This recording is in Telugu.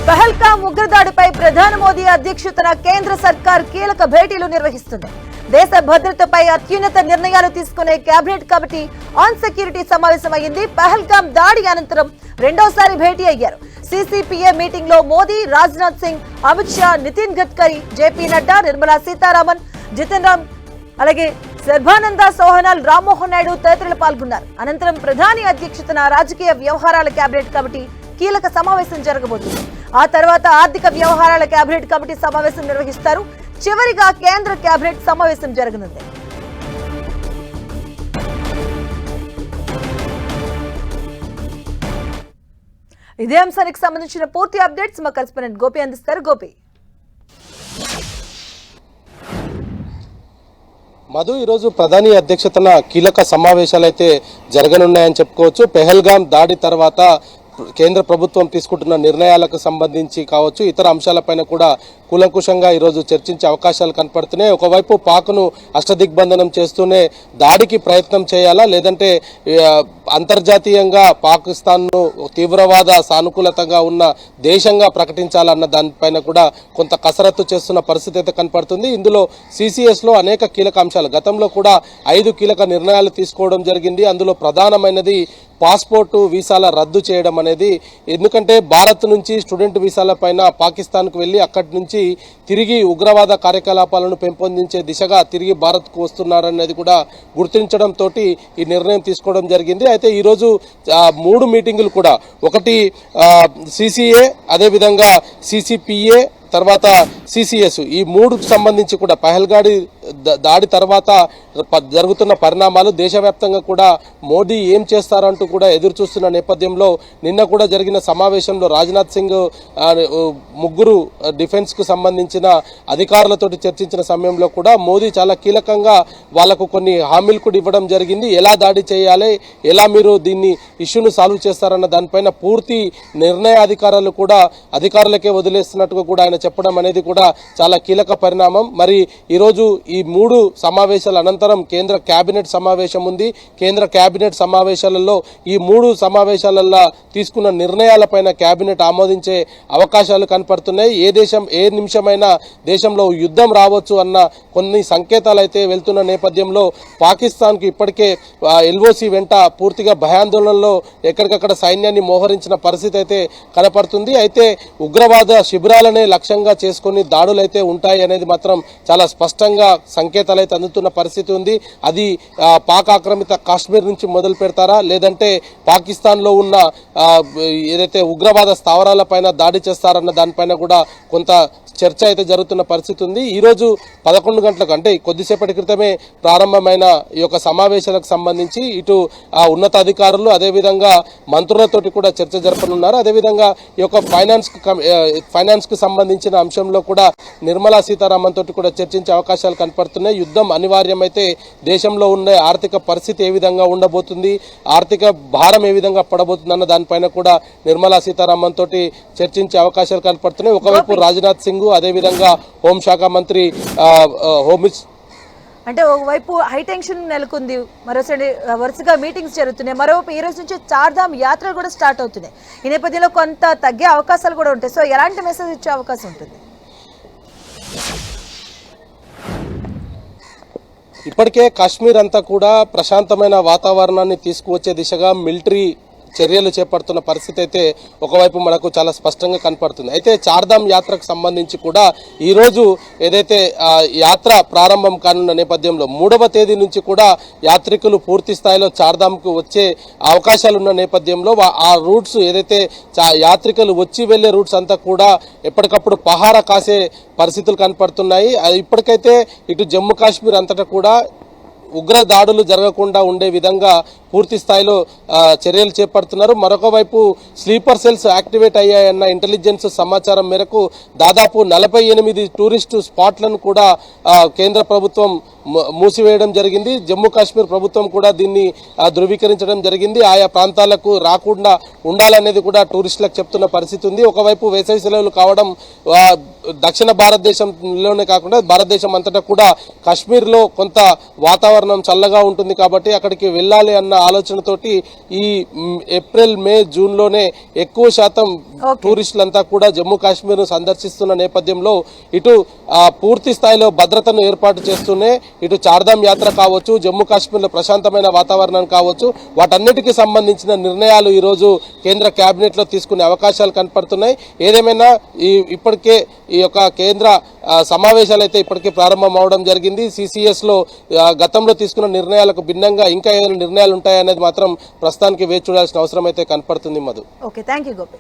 పహల్గాం ఉగ్రదాడిపై ప్రధాని మోదీ అధ్యక్షతన కేంద్ర సర్కార్ కీలక భేటీలు నిర్వహిస్తుంది. దేశ భద్రతపై అత్యున్నత నిర్ణయాలు తీసుకునే కేబినెట్ కమిటీ ఆన్ సెక్యూరిటీ సమావేశమైంది. పహల్గాం దాడి అనంతరం రెండోసారి భేటీ అయ్యారు. సిసిపిఏ మీటింగ్ లో మోదీ, రాజ్నాథ్ సింగ్, అమిత్ షా, నితిన్ గడ్కరీ, జేపీ నడ్డా, నిర్మలా సీతారామన్, జితేన్ రామ్, అలాగే సర్బానంద సోనోవాల్, రామ్మోహన్ నాయుడు తదితరులు పాల్గొన్నారు. అనంతరం ప్రధాని అధ్యక్షతన రాజకీయ వ్యవహారాల కేబినెట్ కమిటీ కీలక సమావేశం జరగబోతుంది. ఆ తర్వాత ఆర్థిక వ్యవహారాల కేబినెట్ కమిటీ సమావేశం నిర్వహిస్తారు. చివరిగా కేంద్ర కేబినెట్ సమావేశం జరగనుంది. ఇదే అంశానికి సంబంధించిన పూర్తి అప్డేట్స్ మా కరెస్పాండెంట్ గోపి అందిస్తారు. గోపి, మధు, ఈరోజు ప్రధాని అధ్యక్షతన కీలక సమావేశాలు అయితే జరగనున్నాయని చెప్పుకోవచ్చు. పెహల్గాం దాడి తర్వాత కేంద్ర ప్రభుత్వం తీసుకుంటున్న నిర్ణయాలకు సంబంధించి కావచ్చు, ఇతర అంశాలపైన కూడా కూలంకుషంగా ఈరోజు చర్చించే అవకాశాలు కనపడుతున్నాయి. ఒకవైపు పాక్ను అష్టదిగ్బంధనం చేస్తూనే దాడికి ప్రయత్నం చేయాలా, లేదంటే అంతర్జాతీయంగా పాకిస్తాన్ను తీవ్రవాద సానుకూలతగా ఉన్న దేశంగా ప్రకటించాలన్న దానిపైన కూడా కొంత కసరత్తు చేస్తున్న పరిస్థితి అయితే కనపడుతుంది. ఇందులో సిసిఎస్లో అనేక కీలక అంశాలు, గతంలో కూడా 5 కీలక నిర్ణయాలు తీసుకోవడం జరిగింది. అందులో ప్రధానమైనది పాస్పోర్టు వీసాల రద్దు చేయడం అనేది. ఎందుకంటే భారత్ నుంచి స్టూడెంట్ వీసాల పైన పాకిస్తాన్కు వెళ్ళి అక్కడి నుంచి తిరిగి ఉగ్రవాద కార్యకలాపాలను పెంపొందించే దిశగా తిరిగి భారత్కు వస్తున్నారనేది కూడా గుర్తించడంతో ఈ నిర్ణయం తీసుకోవడం జరిగింది. అయితే ఈరోజు 3 మీటింగులు కూడా, ఒకటి సిసిఏ, అదేవిధంగా సిసిపిఏ, తర్వాత సిసిఎస్, ఈ 3కు సంబంధించి కూడా పహల్గాడి దాడి తర్వాత జరుగుతున్న పరిణామాలు, దేశవ్యాప్తంగా కూడా మోదీ ఏం చేస్తారంటూ కూడా ఎదురు చూస్తున్న నేపథ్యంలో నిన్న కూడా జరిగిన సమావేశంలో రాజ్నాథ్ సింగ్ 3 డిఫెన్స్కు సంబంధించిన అధికారులతోటి చర్చించిన సమయంలో కూడా మోదీ చాలా కీలకంగా వాళ్లకు కొన్ని హామీలు కూడా ఇవ్వడం జరిగింది. ఎలా దాడి చేయాలి, ఎలా మీరు దీన్ని ఇష్యూను సాల్వ్ చేస్తారన్న దానిపైన పూర్తి నిర్ణయ అధికారాలు కూడా అధికారులకే వదిలేస్తున్నట్టుగా కూడా ఆయన చెప్పడం అనేది కూడా చాలా కీలక పరిణామం. మరి ఈరోజు ఈ 3 సమావేశాల అనంతరం కేంద్ర కేబినెట్ సమావేశం ఉంది. కేంద్ర కేబినెట్ సమావేశాలలో ఈ 3 సమావేశాలలో తీసుకున్న నిర్ణయాలపైన కేబినెట్ ఆమోదించే అవకాశాలు కనపడుతున్నాయి. ఏ నిమిషమైనా దేశంలో యుద్ధం రావచ్చు అన్న కొన్ని సంకేతాలు అయితే వెళ్తున్న నేపథ్యంలో పాకిస్తాన్కు ఇప్పటికే ఎల్ఓసి వెంట పూర్తిగా భయాందోళనలో ఎక్కడికక్కడ సైన్యాన్ని మోహరించిన పరిస్థితి అయితే కనపడుతుంది. అయితే ఉగ్రవాద శిబిరాలనే లక్ష్యంగా చేసుకుని దాడులు అయితే ఉంటాయి అనేది మాత్రం చాలా స్పష్టంగా సంకేతాలు అయితే అందుతున్న పరిస్థితి ఉంది. అది పాక్ ఆక్రమిత కాశ్మీర్ నుంచి మొదలు పెడతారా, లేదంటే పాకిస్తాన్లో ఉన్న ఏదైతే ఉగ్రవాద స్థావరాలపైన దాడి చేస్తారన్న దానిపైన కూడా కొంత చర్చ అయితే జరుగుతున్న పరిస్థితి ఉంది. ఈరోజు 11 గంటలకు, అంటే కొద్దిసేపటి క్రితమే ప్రారంభమైన ఈ యొక్క సమావేశాలకు సంబంధించి ఇటు ఉన్నతాధికారులు, అదేవిధంగా మంత్రులతోటి కూడా చర్చ జరపనున్నారు. అదేవిధంగా ఈ యొక్క ఫైనాన్స్కు సంబంధించిన అంశంలో కూడా నిర్మలా సీతారామన్ తోటి కూడా చర్చించే అవకాశాలు కనపడుతున్నాయి. యుద్ధం అనివార్యమైతే దేశంలో ఉన్న ఆర్థిక పరిస్థితి ఏ విధంగా ఉండబోతుంది, ఆర్థిక భారం ఏ విధంగా పడబోతుంది అన్న దానిపైన కూడా నిర్మలా సీతారామన్ తోటి చర్చించే అవకాశాలు కనపడుతున్నాయి. ఒకవైపు రాజ్నాథ్ సింగ్, అదేవిధంగా హోంశాఖ మంత్రి అంటే ఒకవైపు హైటెన్షన్ నెలకొంది, మరోసారి వరుసగా మీటింగ్స్ జరుగుతున్నాయి, మరోవైపు ఈ రోజు నుంచి చార్ధామ్ యాత్రలు కూడా స్టార్ట్ అవుతున్నాయి. ఈ నేపథ్యంలో కొంత తగ్గే అవకాశాలు కూడా ఉంటాయి. సో ఎలాంటి మెసేజ్ ఇచ్చే అవకాశం ఉంటుంది? ఇప్పటికే కాశ్మీర్ అంతా కూడా ప్రశాంతమైన వాతావరణాన్ని తీసుకువచ్చే దిశగా మిలిటరీ చర్యలు చేపడుతున్న పరిస్థితి అయితే ఒకవైపు మనకు చాలా స్పష్టంగా కనపడుతుంది. అయితే చార్ధామ్ యాత్రకు సంబంధించి కూడా ఈరోజు ఏదైతే యాత్ర ప్రారంభం కానున్న నేపథ్యంలో 3వ తేదీ నుంచి కూడా యాత్రికులు పూర్తి స్థాయిలో చార్ధామ్కు వచ్చే అవకాశాలు ఉన్న నేపథ్యంలో ఆ రూట్స్ ఏదైతే యాత్రికులు వచ్చి వెళ్లే రూట్స్ అంతా కూడా ఎప్పటికప్పుడు పహారా కాసే పరిస్థితులు కనపడుతున్నాయి. ఇప్పటికైతే ఇటు జమ్మూ కాశ్మీర్ అంతటా కూడా ఉగ్ర దాడులు జరగకుండా ఉండే విధంగా పూర్తి స్థాయిలో చర్యలు చేపడుతున్నారు. మరొక వైపు స్లీపర్ సెల్స్ యాక్టివేట్ అయ్యాయన్న ఇంటెలిజెన్స్ సమాచారం మేరకు దాదాపు 48 టూరిస్టు స్పాట్లను కూడా కేంద్ర ప్రభుత్వం మూసివేయడం జరిగింది. జమ్మూ కాశ్మీర్ ప్రభుత్వం కూడా దీన్ని ధృవీకరించడం జరిగింది. ఆయా ప్రాంతాలకు రాకుండా ఉండాలనేది కూడా టూరిస్టులకు చెప్తున్న పరిస్థితి ఉంది. ఒకవైపు వేసవి సెలవులు కావడం దక్షిణ భారతదేశంలోనే కాకుండా భారతదేశం అంతటా కూడా కాశ్మీర్లో కొంత వాతావరణం చల్లగా ఉంటుంది కాబట్టి అక్కడికి వెళ్ళాలి అన్న ఆలోచనతోటి ఈ ఏప్రిల్ మే జూన్లోనే ఎక్కువ శాతం టూరిస్టులంతా కూడా జమ్మూ కాశ్మీర్ ను సందర్శిస్తున్న నేపథ్యంలో ఇటు పూర్తి స్థాయిలో భద్రతను ఏర్పాటు చేస్తూనే ఇటు చార్ధామ్ యాత్ర కావచ్చు, జమ్మూ కాశ్మీర్లో ప్రశాంతమైన వాతావరణం కావచ్చు, వాటన్నిటికీ సంబంధించిన నిర్ణయాలు ఈరోజు కేంద్ర కేబినెట్ లో తీసుకునే అవకాశాలు కనపడుతున్నాయి. ఏదేమైనా ఇప్పటికే ఈ యొక్క కేంద్ర సమావేశాలు అయితే ఇప్పటికే ప్రారంభం అవడం జరిగింది. సిసిఎస్ లో గతంలో తీసుకున్న నిర్ణయాలకు భిన్నంగా ఇంకా ఏదైనా నిర్ణయాలు ఉంటాయనేది మాత్రం ప్రస్తుతానికి వేచి చూడాల్సిన అవసరం అయితే కనపడుతుంది. Madhu. Okay, thank you Gopi.